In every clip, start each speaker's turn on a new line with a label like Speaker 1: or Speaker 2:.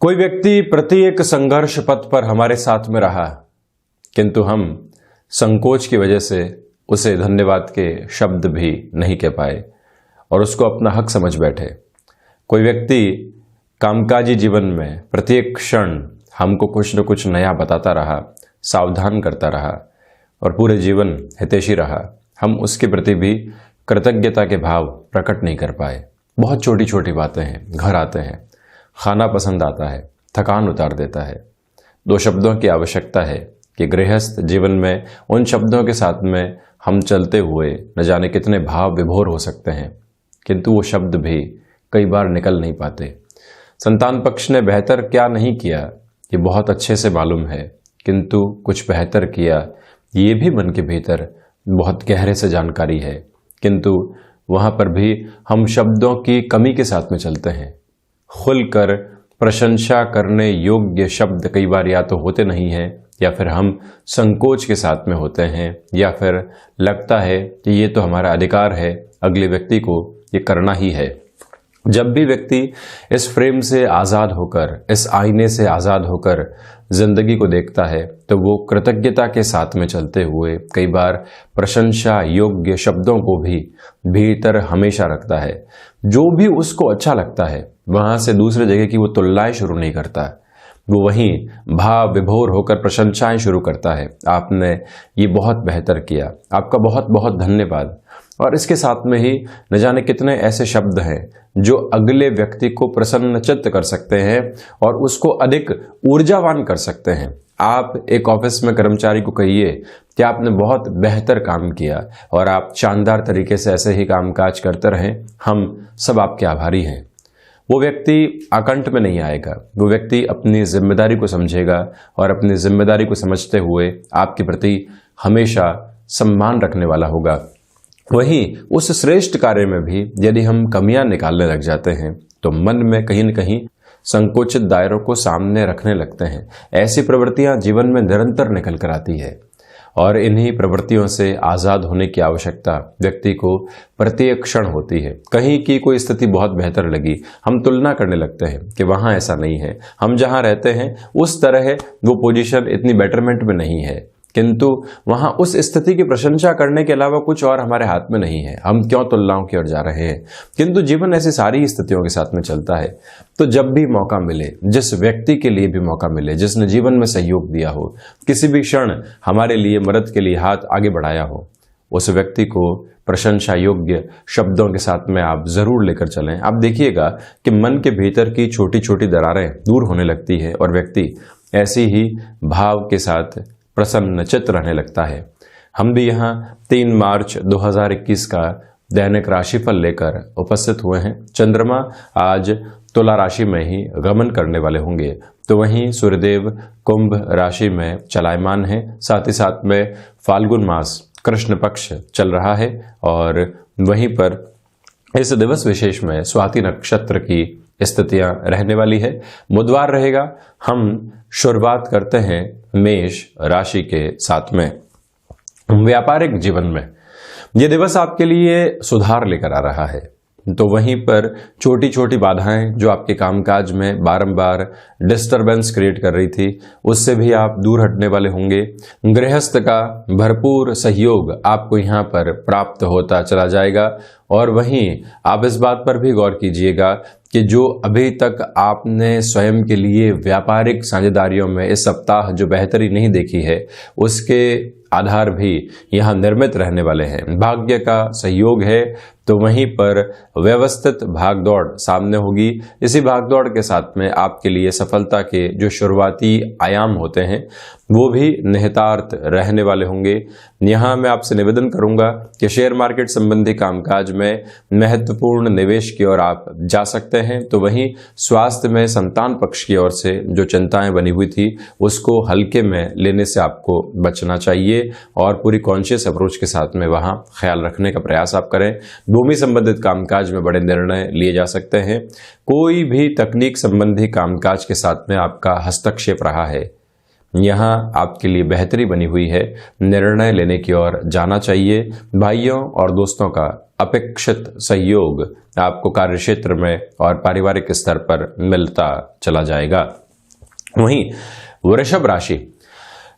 Speaker 1: कोई व्यक्ति प्रत्येक संघर्ष पथ पर हमारे साथ में रहा, किंतु हम संकोच की वजह से उसे धन्यवाद के शब्द भी नहीं कह पाए और उसको अपना हक समझ बैठे। कोई व्यक्ति कामकाजी जीवन में प्रत्येक क्षण हमको कुछ न कुछ नया बताता रहा, सावधान करता रहा और पूरे जीवन हितैषी रहा। हम उसके प्रति भी कृतज्ञता के भाव प्रकट नहीं कर पाए। बहुत छोटी छोटी बातें हैं, घर आते हैं, खाना पसंद आता है, थकान उतार देता है। दो शब्दों की आवश्यकता है कि गृहस्थ जीवन में उन शब्दों के साथ में हम चलते हुए न जाने कितने भाव विभोर हो सकते हैं, किंतु वो शब्द भी कई बार निकल नहीं पाते। संतान पक्ष ने बेहतर क्या नहीं किया ये बहुत अच्छे से मालूम है, किंतु कुछ बेहतर किया ये भी मन के भीतर बहुत गहरे से जानकारी है, किंतु वहाँ पर भी हम शब्दों की कमी के साथ में चलते हैं। खुलकर प्रशंसा करने योग्य शब्द कई बार या तो होते नहीं हैं, या फिर हम संकोच के साथ में होते हैं, या फिर लगता है कि ये तो हमारा अधिकार है, अगले व्यक्ति को ये करना ही है। जब भी व्यक्ति इस फ्रेम से आज़ाद होकर, इस आईने से आज़ाद होकर जिंदगी को देखता है, तो वो कृतज्ञता के साथ में चलते हुए कई बार प्रशंसा योग्य शब्दों को भी भीतर हमेशा रखता है। जो भी उसको अच्छा लगता है वहाँ से दूसरे जगह की वो तुलनाएं शुरू नहीं करता, वो वहीं भाव विभोर होकर प्रशंसाएं शुरू करता है। आपने ये बहुत बेहतर किया, आपका बहुत बहुत धन्यवाद। और इसके साथ में ही न जाने कितने ऐसे शब्द हैं जो अगले व्यक्ति को प्रसन्नचित्त कर सकते हैं और उसको अधिक ऊर्जावान कर सकते हैं। आप एक ऑफिस में कर्मचारी को कहिए कि आपने बहुत बेहतर काम किया और आप शानदार तरीके से ऐसे ही कामकाज करते रहें, हम सब आपके आभारी हैं। वो व्यक्ति आकंठ में नहीं आएगा, वो व्यक्ति अपनी जिम्मेदारी को समझेगा और अपनी जिम्मेदारी को समझते हुए आपके प्रति हमेशा सम्मान रखने वाला होगा। वहीं उस श्रेष्ठ कार्य में भी यदि हम कमियां निकालने लग जाते हैं तो मन में कहीं न कहीं संकुचित दायरों को सामने रखने लगते हैं। ऐसी प्रवृत्तियां जीवन में निरंतर निकल कर आती है और इन्हीं प्रवृत्तियों से आज़ाद होने की आवश्यकता व्यक्ति को प्रत्येक क्षण होती है। कहीं की कोई स्थिति बहुत बेहतर लगी, हम तुलना करने लगते हैं कि वहाँ ऐसा नहीं है, हम जहाँ रहते हैं उस तरह वो पोजीशन इतनी बेटरमेंट में नहीं है, किंतु वहाँ उस स्थिति की प्रशंसा करने के अलावा कुछ और हमारे हाथ में नहीं है। हम क्यों तुलनाओं की ओर जा रहे हैं? किंतु जीवन ऐसी सारी स्थितियों के साथ में चलता है। तो जब भी मौका मिले, जिस व्यक्ति के लिए भी मौका मिले, जिसने जीवन में सहयोग दिया हो, किसी भी क्षण हमारे लिए मदद के लिए हाथ आगे बढ़ाया हो, उस व्यक्ति को प्रशंसा योग्य शब्दों के साथ में आप जरूर लेकर चलें। आप देखिएगा कि मन के भीतर की छोटी छोटी दरारें दूर होने लगती है और व्यक्ति ऐसी ही भाव के साथ प्रसन्नचित्त रहने लगता है। हम भी यहाँ 3 मार्च 2021 का दैनिक राशिफल लेकर उपस्थित हुए हैं। चंद्रमा आज तुला राशि में ही गमन करने वाले होंगे, तो वहीं सूर्यदेव कुंभ राशि में चलायमान है। साथ ही साथ में फाल्गुन मास कृष्ण पक्ष चल रहा है और वहीं पर इस दिवस विशेष में स्वाति नक्षत्र की स्थितियां रहने वाली है। बुधवार रहेगा। हम शुरुआत करते हैं मेष राशि के साथ में। व्यापारिक जीवन में यह दिवस आपके लिए सुधार लेकर आ रहा है, तो वहीं पर छोटी छोटी बाधाएं जो आपके कामकाज में बारंबार डिस्टरबेंस क्रिएट कर रही थी, उससे भी आप दूर हटने वाले होंगे। गृहस्थ का भरपूर सहयोग आपको यहाँ पर प्राप्त होता चला जाएगा और वहीं आप इस बात पर भी गौर कीजिएगा कि जो अभी तक आपने स्वयं के लिए व्यापारिक साझेदारियों में इस सप्ताह जो बेहतरी नहीं देखी है, उसके आधार भी यहाँ निर्मित रहने वाले हैं। भाग्य का सहयोग है, तो वहीं पर व्यवस्थित भागदौड़ सामने होगी। इसी भागदौड़ के साथ में आपके लिए सफलता के जो शुरुआती आयाम होते हैं वो भी निहितार्थ रहने वाले होंगे। यहाँ मैं आपसे निवेदन करूंगा कि शेयर मार्केट संबंधी कामकाज में महत्वपूर्ण निवेश की ओर आप जा सकते हैं। तो वहीं स्वास्थ्य में संतान पक्ष की ओर से जो चिंताएं बनी हुई थी उसको हल्के में लेने से आपको बचना चाहिए और पूरी कॉन्शियस अप्रोच के साथ में वहाँ ख्याल रखने का प्रयास आप करें। भूमि संबंधित कामकाज में बड़े निर्णय लिए जा सकते हैं। कोई भी तकनीक संबंधी कामकाज के साथ में आपका हस्तक्षेप रहा है, यहाँ आपके लिए बेहतरी बनी हुई है, निर्णय लेने की ओर जाना चाहिए। भाइयों और दोस्तों का अपेक्षित सहयोग आपको कार्यक्षेत्र में और पारिवारिक स्तर पर मिलता चला जाएगा। वहीं वृषभ राशि,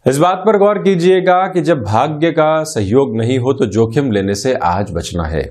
Speaker 1: इस बात पर गौर कीजिएगा कि जब भाग्य का सहयोग नहीं हो तो जोखिम लेने से आज बचना है।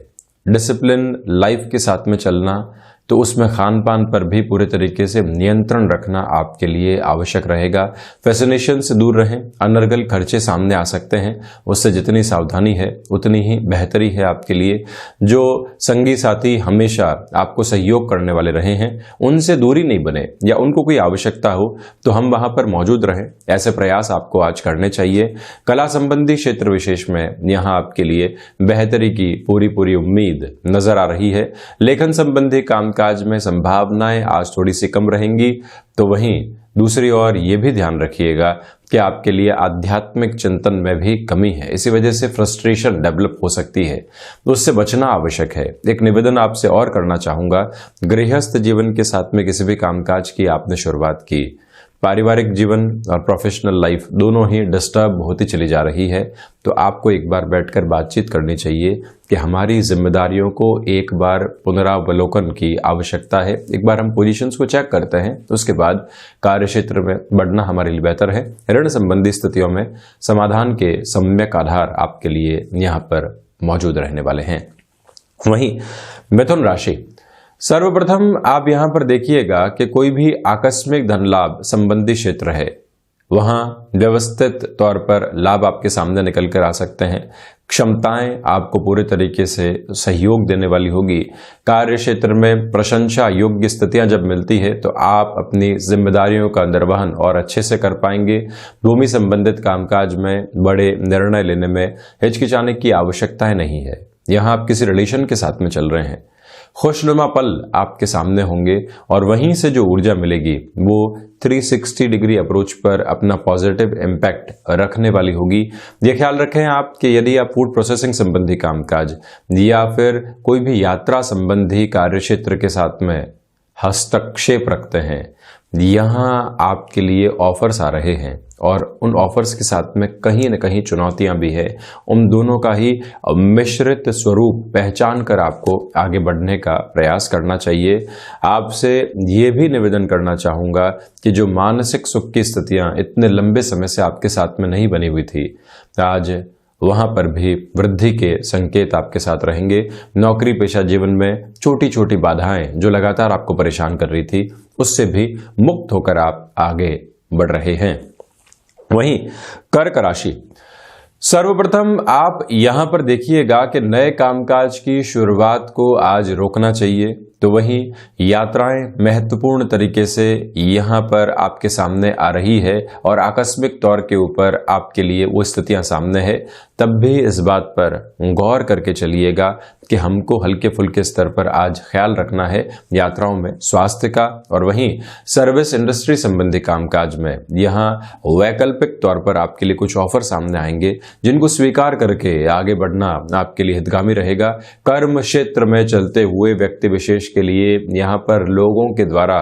Speaker 1: डिसिप्लिन लाइफ के साथ में चलना, तो उसमें खान पान पर भी पूरे तरीके से नियंत्रण रखना आपके लिए आवश्यक रहेगा। फैसिनेशन से दूर रहें, अनर्गल खर्चे सामने आ सकते हैं, उससे जितनी सावधानी है उतनी ही बेहतरी है आपके लिए। जो संगी साथी हमेशा आपको सहयोग करने वाले रहे हैं उनसे दूरी नहीं बने, या उनको कोई आवश्यकता हो तो हम वहां पर मौजूद रहें, ऐसे प्रयास आपको आज करने चाहिए। कला संबंधी क्षेत्र विशेष में यहाँ आपके लिए बेहतरी की पूरी उम्मीद नजर आ रही है। लेखन संबंधी कामकाज में संभावनाएं आज थोड़ी सी कम रहेंगी। तो वहीं दूसरी ओर ये भी ध्यान रखिएगा कि आपके लिए आध्यात्मिक चिंतन में भी कमी है, इसी वजह से फ्रस्ट्रेशन डेवलप हो सकती है, तो उससे बचना आवश्यक है। एक निवेदन आपसे और करना चाहूंगा, गृहस्थ जीवन के साथ में किसी भी कामकाज की आपने शुरुआत की, पारिवारिक जीवन और प्रोफेशनल लाइफ दोनों ही डिस्टर्ब होती चली जा रही है, तो आपको एक बार बैठकर बातचीत करनी चाहिए कि हमारी जिम्मेदारियों को एक बार पुनरावलोकन की आवश्यकता है। एक बार हम पोजीशंस को चेक करते हैं, तो उसके बाद कार्य क्षेत्र में बढ़ना हमारे लिए बेहतर है। ऋण संबंधी स्थितियों में समाधान के सम्यक आधार आपके लिए यहाँ पर मौजूद रहने वाले हैं। वहीं मिथुन राशि, सर्वप्रथम आप यहां पर देखिएगा कि कोई भी आकस्मिक धन लाभ संबंधी क्षेत्र है, वहां व्यवस्थित तौर पर लाभ आपके सामने निकल कर आ सकते हैं। क्षमताएं आपको पूरे तरीके से सहयोग देने वाली होगी। कार्य क्षेत्र में प्रशंसा योग्य स्थितियां जब मिलती है तो आप अपनी जिम्मेदारियों का निर्वहन और अच्छे से कर पाएंगे। भूमि संबंधित कामकाज में बड़े निर्णय लेने में हिचकिचाने की आवश्यकता नहीं है। यहां आप किसी रिलेशन के साथ में चल रहे हैं, खुशनुमा पल आपके सामने होंगे और वहीं से जो ऊर्जा मिलेगी वो 360 डिग्री अप्रोच पर अपना पॉजिटिव इम्पैक्ट रखने वाली होगी। ये ख्याल रखें आप कि यदि आप फूड प्रोसेसिंग संबंधी कामकाज या फिर कोई भी यात्रा संबंधी कार्य क्षेत्र के साथ में हस्तक्षेप रखते हैं, यहाँ आपके लिए ऑफर्स आ रहे हैं और उन ऑफर्स के साथ में कहीं न कहीं चुनौतियां भी है। उन दोनों का ही मिश्रित स्वरूप पहचान कर आपको आगे बढ़ने का प्रयास करना चाहिए। आपसे ये भी निवेदन करना चाहूँगा कि जो मानसिक सुख की स्थितियां इतने लंबे समय से आपके साथ में नहीं बनी हुई थी, आज वहां पर भी वृद्धि के संकेत आपके साथ रहेंगे। नौकरी पेशा जीवन में छोटी छोटी बाधाएं जो लगातार आपको परेशान कर रही थी, उससे भी मुक्त होकर आप आगे बढ़ रहे हैं। वहीं कर्क राशि, सर्वप्रथम आप यहां पर देखिएगा कि नए कामकाज की शुरुआत को आज रोकना चाहिए। तो वहीं यात्राएं महत्वपूर्ण तरीके से यहां पर आपके सामने आ रही है और आकस्मिक तौर के ऊपर आपके लिए वो स्थितियां सामने है, तब भी इस बात पर गौर करके चलिएगा कि हमको हल्के फुल्के स्तर पर आज ख्याल रखना है यात्राओं में स्वास्थ्य का। और वहीं सर्विस इंडस्ट्री संबंधी कामकाज में यहाँ वैकल्पिक तौर पर आपके लिए कुछ ऑफर सामने आएंगे, जिनको स्वीकार करके आगे बढ़ना आपके लिए हितगामी रहेगा। कर्म क्षेत्र में चलते हुए व्यक्ति विशेष के लिए यहाँ पर लोगों के द्वारा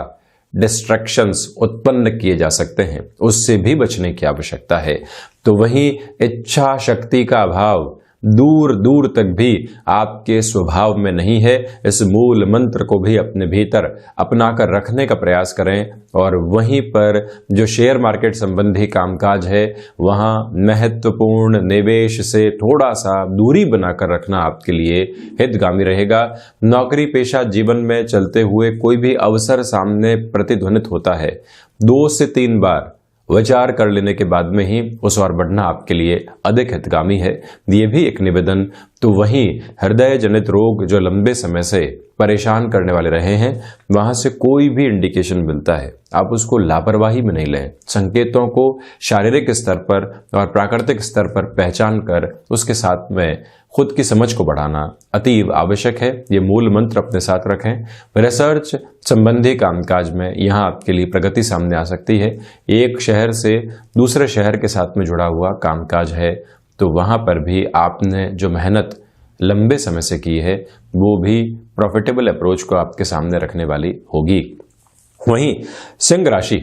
Speaker 1: डिस्ट्रैक्शंस उत्पन्न किए जा सकते हैं, उससे भी बचने की आवश्यकता है। तो वहीं इच्छा शक्ति का अभाव दूर दूर तक भी आपके स्वभाव में नहीं है। इस मूल मंत्र को भी अपने भीतर अपनाकर रखने का प्रयास करें और वहीं पर जो शेयर मार्केट संबंधी कामकाज है वहां महत्वपूर्ण निवेश से थोड़ा सा दूरी बनाकर रखना आपके लिए हितगामी रहेगा। नौकरी पेशा जीवन में चलते हुए कोई भी अवसर सामने प्रतिध्वनित होता है, 2 से 3 बार विचार कर लेने के बाद में ही उस ओर बढ़ना आपके लिए अधिक हितगामी है। ये भी एक निवेदन। तो वहीं हृदय जनित रोग जो लंबे समय से परेशान करने वाले रहे हैं, वहां से कोई भी इंडिकेशन मिलता है, आप उसको लापरवाही में नहीं लें। संकेतों को शारीरिक स्तर पर और प्राकृतिक स्तर पर पहचान कर उसके साथ में खुद की समझ को बढ़ाना अतीव आवश्यक है। ये मूल मंत्र अपने साथ रखें। रिसर्च संबंधी कामकाज में यहाँ आपके लिए प्रगति सामने आ सकती है। एक शहर से दूसरे शहर के साथ में जुड़ा हुआ कामकाज है, तो वहाँ पर भी आपने जो मेहनत लंबे समय से की है वो भी प्रॉफिटेबल अप्रोच को आपके सामने रखने वाली होगी। वहीं सिंह राशि,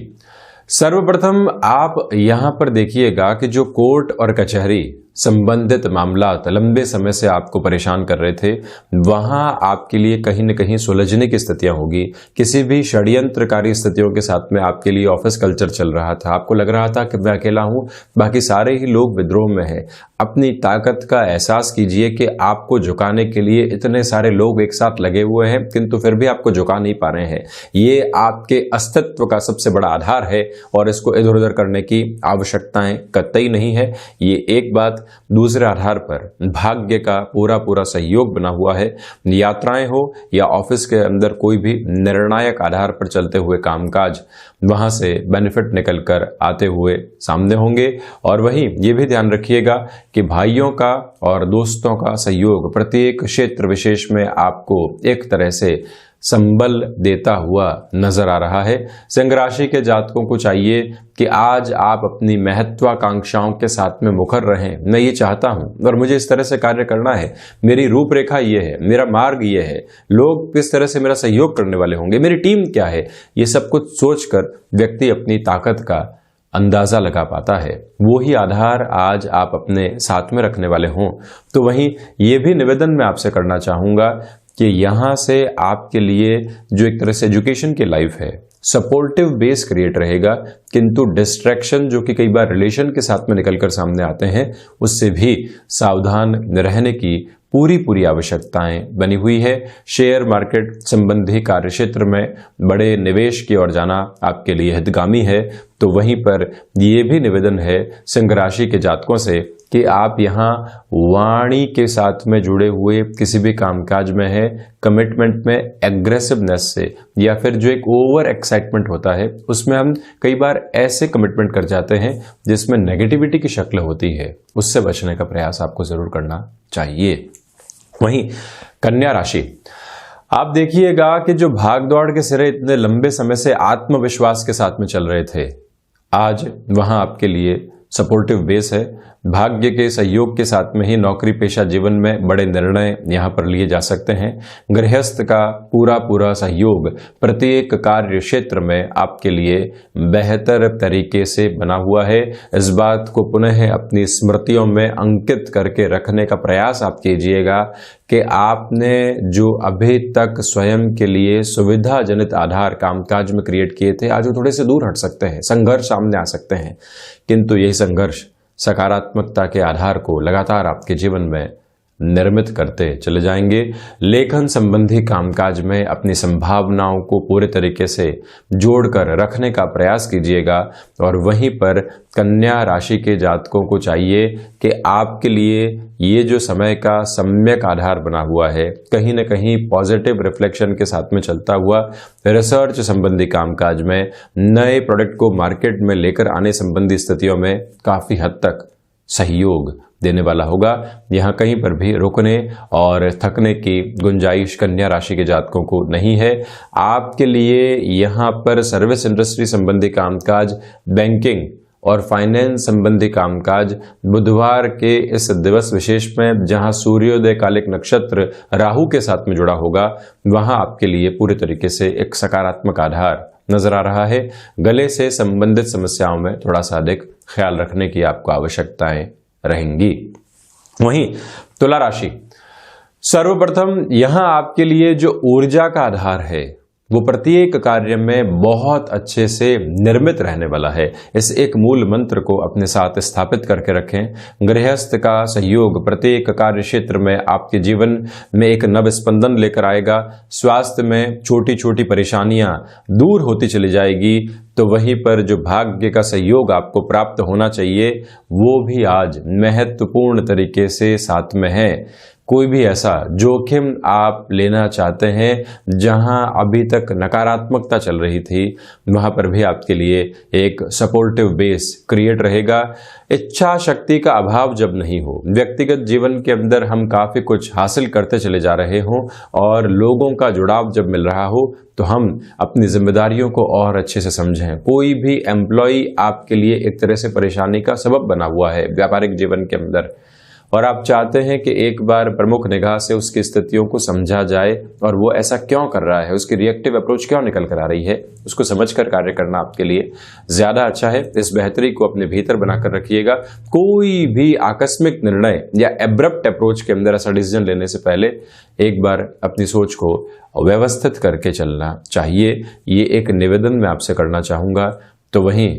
Speaker 1: सर्वप्रथम आप यहां पर देखिएगा कि जो कोर्ट और कचहरी संबंधित मामलात लंबे समय से आपको परेशान कर रहे थे, वहां आपके लिए कहीं न कहीं सुलझने की स्थितियां होगी। किसी भी षड्यंत्रकारी स्थितियों के साथ में आपके लिए ऑफिस कल्चर चल रहा था, आपको लग रहा था कि मैं अकेला हूं, बाकी सारे ही लोग विद्रोह में हैं। अपनी ताकत का एहसास कीजिए कि आपको झुकाने के लिए इतने सारे लोग एक साथ लगे हुए हैं, किंतु फिर भी आपको झुका नहीं पा रहे हैं। ये आपके अस्तित्व का सबसे बड़ा आधार है और इसको इधर उधर करने की आवश्यकताएं कतई नहीं है। ये एक बात। दूसरे आधार पर भाग्य का पूरा पूरा सहयोग बना हुआ है। यात्राएं हो या ऑफिस के अंदर कोई भी निर्णायक आधार पर चलते हुए कामकाज, वहां से बेनिफिट निकलकर आते हुए सामने होंगे। और वहीं ये भी ध्यान रखिएगा कि भाइयों का और दोस्तों का सहयोग प्रत्येक क्षेत्र विशेष में आपको एक तरह से संबल देता हुआ नजर आ रहा है। सिंह राशि के जातकों को चाहिए कि आज आप अपनी महत्वाकांक्षाओं के साथ में मुखर रहें। मैं ये चाहता हूं और मुझे इस तरह से कार्य करना है, मेरी रूपरेखा ये है, मेरा मार्ग ये है, लोग किस तरह से मेरा सहयोग करने वाले होंगे, मेरी टीम क्या है, ये सब कुछ सोचकर व्यक्ति अपनी ताकत का अंदाजा लगा पाता है। वो ही आधार आज आप अपने साथ में रखने वाले हों। तो वहीं ये भी निवेदन मैं आपसे करना चाहूंगा कि यहां से आपके लिए जो एक तरह से एजुकेशन की लाइफ है, सपोर्टिव बेस क्रिएट रहेगा, किंतु डिस्ट्रैक्शन जो कि कई बार रिलेशन के साथ में निकलकर सामने आते हैं, उससे भी सावधान रहने की पूरी आवश्यकताएं बनी हुई है। शेयर मार्केट संबंधी कार्यक्षेत्र में बड़े निवेश की ओर जाना आपके लिए हितगामी है। तो वहीं पर ये भी निवेदन है सिंह राशि के जातकों से कि आप यहाँ वाणी के साथ में जुड़े हुए किसी भी कामकाज में है, कमिटमेंट में एग्रेसिवनेस से या फिर जो एक ओवर एक्साइटमेंट होता है, उसमें हम कई बार ऐसे कमिटमेंट कर जाते हैं जिसमें नेगेटिविटी की शक्ल होती है, उससे बचने का प्रयास आपको जरूर करना चाहिए। वहीं कन्या राशि, आप देखिएगा कि जो भाग दौड़ के सिरे इतने लंबे समय से आत्मविश्वास के साथ में चल रहे थे, आज वहां आपके लिए सपोर्टिव बेस है। भाग्य के सहयोग के साथ में ही नौकरी पेशा जीवन में बड़े निर्णय यहां पर लिए जा सकते हैं। गृहस्थ का पूरा सहयोग प्रत्येक कार्य क्षेत्र में आपके लिए बेहतर तरीके से बना हुआ है। इस बात को पुनः अपनी स्मृतियों में अंकित करके रखने का प्रयास आप कीजिएगा कि आपने जो अभी तक स्वयं के लिए सुविधा जनित आधार कामकाज में क्रिएट किए थे, आज वो थोड़े से दूर हट सकते हैं, संघर्ष सामने आ सकते हैं, किंतु यही संघर्ष सकारात्मकता के आधार को लगातार आपके जीवन में निर्मित करते चले जाएंगे। लेखन संबंधी कामकाज में अपनी संभावनाओं को पूरे तरीके से जोड़कर रखने का प्रयास कीजिएगा। और वहीं पर कन्या राशि के जातकों को चाहिए कि आपके लिए ये जो समय का सम्यक आधार बना हुआ है, कहीं न कहीं पॉजिटिव रिफ्लेक्शन के साथ में चलता हुआ रिसर्च संबंधी कामकाज में, नए प्रोडक्ट को मार्केट में लेकर आने संबंधी स्थितियों में काफी हद तक सहयोग देने वाला होगा। यहाँ कहीं पर भी रुकने और थकने की गुंजाइश कन्या राशि के जातकों को नहीं है। आपके लिए यहाँ पर सर्विस इंडस्ट्री संबंधी कामकाज, बैंकिंग और फाइनेंस संबंधी कामकाज बुधवार के इस दिवस विशेष में, जहां सूर्योदय कालिक नक्षत्र राहु के साथ में जुड़ा होगा, वहां आपके लिए पूरे तरीके से एक सकारात्मक आधार नजर आ रहा है। गले से संबंधित समस्याओं में थोड़ा सा अधिक ख्याल रखने की आपको आवश्यकताएं रहेंगी। वहीं तुला राशि, सर्वप्रथम यहां आपके लिए जो ऊर्जा का आधार है वो प्रत्येक कार्य में बहुत अच्छे से निर्मित रहने वाला है। इस एक मूल मंत्र को अपने साथ स्थापित करके रखें। गृहस्थ का सहयोग प्रत्येक कार्य क्षेत्र में आपके जीवन में एक नव स्पंदन लेकर आएगा। स्वास्थ्य में छोटी छोटी परेशानियां दूर होती चली जाएगी। तो वहीं पर जो भाग्य का सहयोग आपको प्राप्त होना चाहिए, वो भी आज महत्वपूर्ण तरीके से साथ में है। कोई भी ऐसा जोखिम आप लेना चाहते हैं जहां अभी तक नकारात्मकता चल रही थी, वहां पर भी आपके लिए एक सपोर्टिव बेस क्रिएट रहेगा। इच्छा शक्ति का अभाव जब नहीं हो, व्यक्तिगत जीवन के अंदर हम काफी कुछ हासिल करते चले जा रहे हों और लोगों का जुड़ाव जब मिल रहा हो, तो हम अपनी जिम्मेदारियों को और अच्छे से समझें। कोई भी एम्प्लॉय आपके लिए एक तरह से परेशानी का सबब बना हुआ है व्यापारिक जीवन के अंदर, और आप चाहते हैं कि एक बार प्रमुख निगाह से उसकी स्थितियों को समझा जाए और वो ऐसा क्यों कर रहा है, उसकी रिएक्टिव अप्रोच क्यों निकल कर आ रही है, उसको समझकर कार्य करना आपके लिए ज्यादा अच्छा है। इस बेहतरी को अपने भीतर बनाकर रखिएगा। कोई भी आकस्मिक निर्णय या एब्रप्ट अप्रोच के अंदर ऐसा डिसीजन लेने से पहले एक बार अपनी सोच को व्यवस्थित करके चलना चाहिए। ये एक निवेदन मैं आपसे करना चाहूंगा। तो वहीं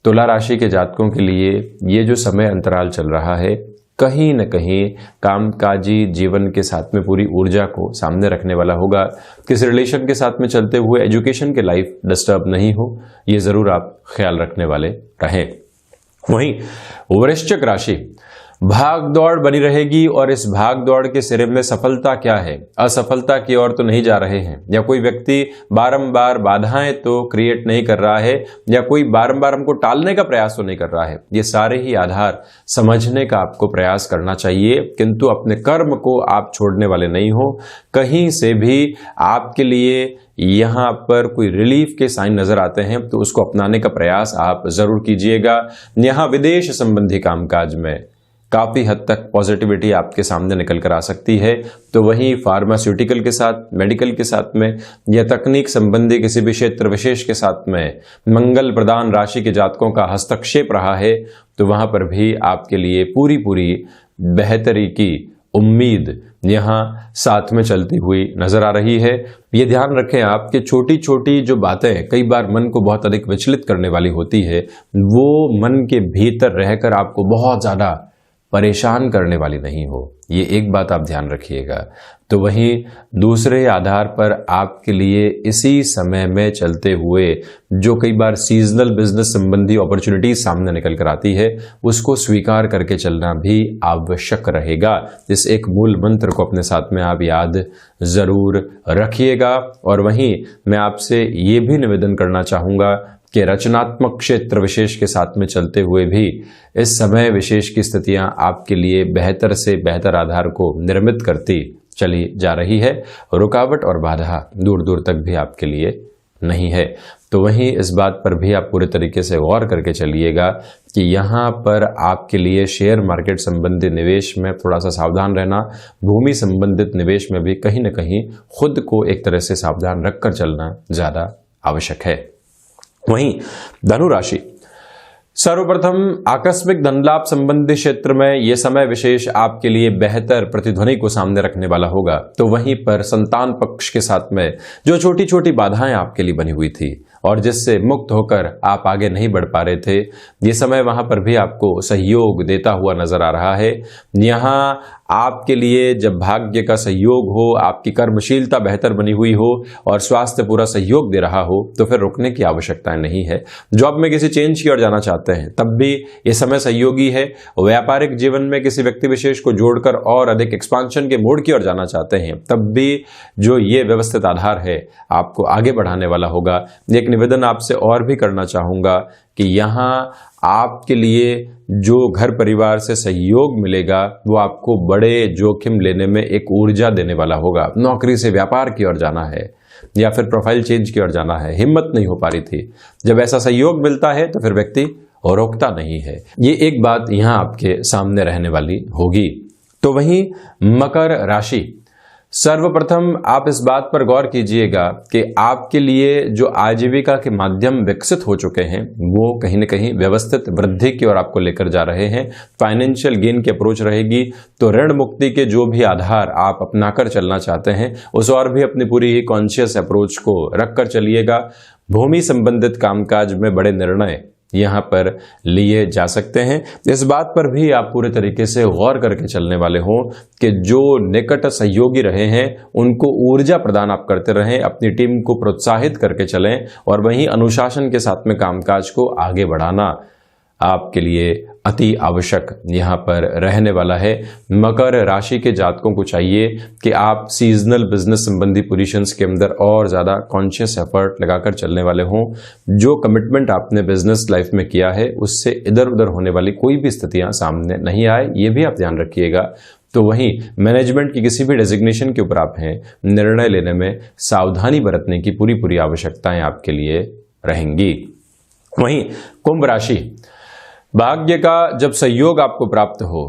Speaker 1: तुला राशि के जातकों के लिए ये जो समय अंतराल चल रहा है, कहीं न कहीं कामकाजी जीवन के साथ में पूरी ऊर्जा को सामने रखने वाला होगा। किसी रिलेशन के साथ में चलते हुए एजुकेशन के लाइफ डिस्टर्ब नहीं हो, ये जरूर आप ख्याल रखने वाले रहें। वहीं वृश्चिक राशि, भाग दौड़ बनी रहेगी और इस भाग दौड़ के सिरे में सफलता क्या है, असफलता की ओर तो नहीं जा रहे हैं, या कोई व्यक्ति बारंबार बाधाएं तो क्रिएट नहीं कर रहा है, या कोई बारंबार हमको टालने का प्रयास तो नहीं कर रहा है। ये सारे ही आधार समझने का आपको प्रयास करना चाहिए, किंतु अपने कर्म को आप छोड़ने वाले नहीं हो। कहीं से भी आपके लिए यहां पर कोई रिलीफ के साइन नजर आते हैं तो उसको अपनाने का प्रयास आप जरूर कीजिएगा। यहां विदेश संबंधी कामकाज में काफी हद तक पॉजिटिविटी आपके सामने निकल कर आ सकती है। तो वहीं फार्मास्यूटिकल के साथ, मेडिकल के साथ में, या तकनीक संबंधी किसी भी क्षेत्र विशेष के साथ में मंगल प्रदान राशि के जातकों का हस्तक्षेप रहा है, तो वहां पर भी आपके लिए पूरी बेहतरी की उम्मीद यहां साथ में चलती हुई नजर आ रही है। ये ध्यान रखें आप कि छोटी छोटी जो बातें कई बार मन को बहुत अधिक विचलित करने वाली होती है, वो मन के भीतर रहकर आपको बहुत ज्यादा परेशान करने वाली नहीं हो। ये एक बात आप ध्यान रखिएगा। तो वहीं दूसरे आधार पर आपके लिए इसी समय में चलते हुए जो कई बार सीजनल बिजनेस संबंधी अपॉर्चुनिटीज सामने निकल कर आती है, उसको स्वीकार करके चलना भी आवश्यक रहेगा। इस एक मूल मंत्र को अपने साथ में आप याद जरूर रखिएगा। और वहीं मैं आपसे ये भी निवेदन करना चाहूंगा कि रचनात्मक क्षेत्र विशेष के साथ में चलते हुए भी इस समय विशेष की स्थितियां आपके लिए बेहतर से बेहतर आधार को निर्मित करती चली जा रही है। रुकावट और बाधा दूर दूर तक भी आपके लिए नहीं है। तो वहीं इस बात पर भी आप पूरे तरीके से गौर करके चलिएगा कि यहाँ पर आपके लिए शेयर मार्केट संबंधी निवेश में थोड़ा सा सावधान रहना, भूमि संबंधित निवेश में भी कहीं न कहीं खुद को एक तरह से सावधान रखकर चलना ज्यादा आवश्यक है। वहीं धनु राशि, सर्वप्रथम आकस्मिक धन लाभ संबंधी क्षेत्र में यह समय विशेष आपके लिए बेहतर प्रतिध्वनि को सामने रखने वाला होगा। तो वहीं पर संतान पक्ष के साथ में जो छोटी छोटी बाधाएं आपके लिए बनी हुई थी और जिससे मुक्त होकर आप आगे नहीं बढ़ पा रहे थे, ये समय वहां पर भी आपको सहयोग देता हुआ नजर आ रहा है। यहां आपके लिए जब भाग्य का सहयोग हो, आपकी कर्मशीलता बेहतर बनी हुई हो और स्वास्थ्य पूरा सहयोग दे रहा हो, तो फिर रुकने की आवश्यकता नहीं है। जॉब में किसी चेंज की ओर जाना चाहते हैं तब भी ये समय सहयोगी है। व्यापारिक जीवन में किसी व्यक्ति विशेष को जोड़कर और अधिक एक्सपांशन के मोड की ओर जाना चाहते हैं तब भी जो ये व्यवस्थित आधार है आपको आगे बढ़ाने वाला होगा। एक निवेदन आपसे और भी करना चाहूंगा कि यहाँ आपके लिए जो घर परिवार से सहयोग मिलेगा वो आपको बड़े जोखिम लेने में एक ऊर्जा देने वाला होगा। नौकरी से व्यापार की ओर जाना है या फिर प्रोफाइल चेंज की ओर जाना है, हिम्मत नहीं हो पा रही थी, जब ऐसा सहयोग मिलता है तो फिर व्यक्ति रोकता नहीं है। ये एक बात यहाँ आपके सामने रहने वाली होगी। तो वहीं मकर राशि, सर्वप्रथम आप इस बात पर गौर कीजिएगा कि आपके लिए जो आजीविका के माध्यम विकसित हो चुके हैं वो कहीं न कहीं व्यवस्थित वृद्धि की ओर आपको लेकर जा रहे हैं। फाइनेंशियल गेन की अप्रोच रहेगी। तो ऋण मुक्ति के जो भी आधार आप अपनाकर चलना चाहते हैं उस और भी अपनी पूरी कॉन्शियस अप्रोच को रखकर चलिएगा। भूमि संबंधित कामकाज में बड़े निर्णय यहाँ पर लिए जा सकते हैं। इस बात पर भी आप पूरे तरीके से गौर करके चलने वाले हों कि जो निकट सहयोगी रहे हैं उनको ऊर्जा प्रदान आप करते रहें, अपनी टीम को प्रोत्साहित करके चलें और वहीं अनुशासन के साथ में कामकाज को आगे बढ़ाना आपके लिए अति आवश्यक यहाँ पर रहने वाला है। मकर राशि के जातकों को चाहिए कि आप सीजनल बिजनेस संबंधी पोजीशंस के अंदर और ज़्यादा कॉन्शियस एफर्ट लगाकर चलने वाले हों। जो कमिटमेंट आपने बिजनेस लाइफ में किया है उससे इधर उधर होने वाली कोई भी स्थितियां सामने नहीं आए, ये भी आप ध्यान रखिएगा। तो वहीं मैनेजमेंट की किसी भी डेजिग्नेशन के ऊपर आप हैं, निर्णय लेने में सावधानी बरतने की पूरी आवश्यकताएं आपके लिए रहेंगी। वहीं कुंभ राशि, भाग्य का जब सहयोग आपको प्राप्त हो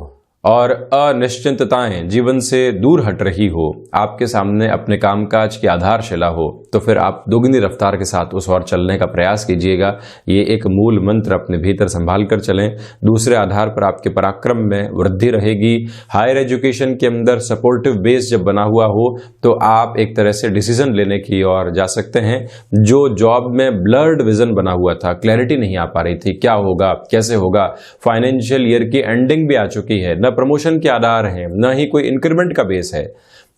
Speaker 1: और अनिश्चितताएं जीवन से दूर हट रही हो, आपके सामने अपने कामकाज की आधारशिला हो, तो फिर आप दोगुनी रफ्तार के साथ उस ओर चलने का प्रयास कीजिएगा। ये एक मूल मंत्र अपने भीतर संभाल कर चलें। दूसरे आधार पर आपके पराक्रम में वृद्धि रहेगी। हायर एजुकेशन के अंदर सपोर्टिव बेस जब बना हुआ हो तो आप एक तरह से डिसीजन लेने की ओर जा सकते हैं। जो जॉब में ब्लर्ड विजन बना हुआ था, क्लैरिटी नहीं आ पा रही थी, क्या होगा कैसे होगा, फाइनेंशियल ईयर की एंडिंग भी आ चुकी है, न प्रमोशन के आधार हैं, न ही कोई इंक्रीमेंट का बेस है,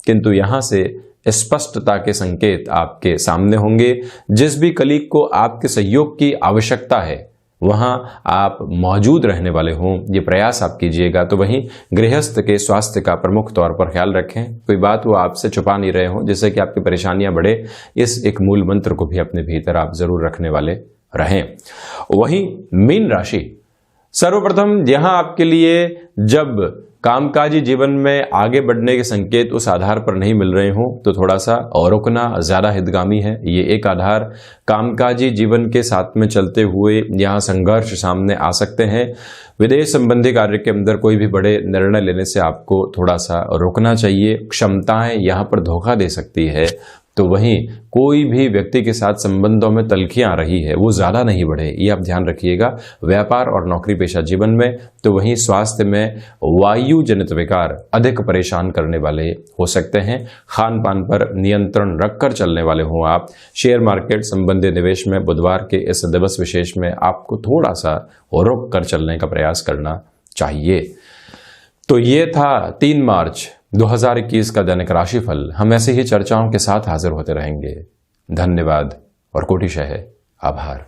Speaker 1: किंतु यहां से स्पष्टता के संकेत आपके सामने होंगे। जिस भी कलीग को आपके सहयोग की आवश्यकता है वहां आप मौजूद रहने वाले हों, ये प्रयास आप कीजिएगा। तो वहीं गृहस्थ के स्वास्थ्य का प्रमुख तौर पर ख्याल रखें। कोई बात वो आपसे छुपा नहीं रहे हों जिससे कि आपकी परेशानियां बढ़े। इस एक मूल मंत्र को भी अपने भीतर आप जरूर रखने वाले रहें। वहीं मीन राशि, सर्वप्रथम यहां आपके लिए जब कामकाजी जीवन में आगे बढ़ने के संकेत उस आधार पर नहीं मिल रहे हों तो थोड़ा सा और रुकना ज्यादा हितगामी है। ये एक आधार कामकाजी जीवन के साथ में चलते हुए यहां संघर्ष सामने आ सकते हैं। विदेश संबंधी कार्य के अंदर कोई भी बड़े निर्णय लेने से आपको थोड़ा सा रुकना चाहिए। क्षमताएं यहां पर धोखा दे सकती है। तो वहीं कोई भी व्यक्ति के साथ संबंधों में तल्खियां आ रही है, वो ज्यादा नहीं बढ़े, ये आप ध्यान रखिएगा। व्यापार और नौकरी पेशा जीवन में तो वहीं स्वास्थ्य में वायु जनित विकार अधिक परेशान करने वाले हो सकते हैं। खान पान पर नियंत्रण रखकर चलने वाले हों आप। शेयर मार्केट संबंधी निवेश में बुधवार के इस दिवस विशेष में आपको थोड़ा सा रुक कर चलने का प्रयास करना चाहिए। तो ये था 3 मार्च 2021 का दैनिक राशिफल। हम ऐसे ही चर्चाओं के साथ हाजिर होते रहेंगे। धन्यवाद और कोटिशः आभार।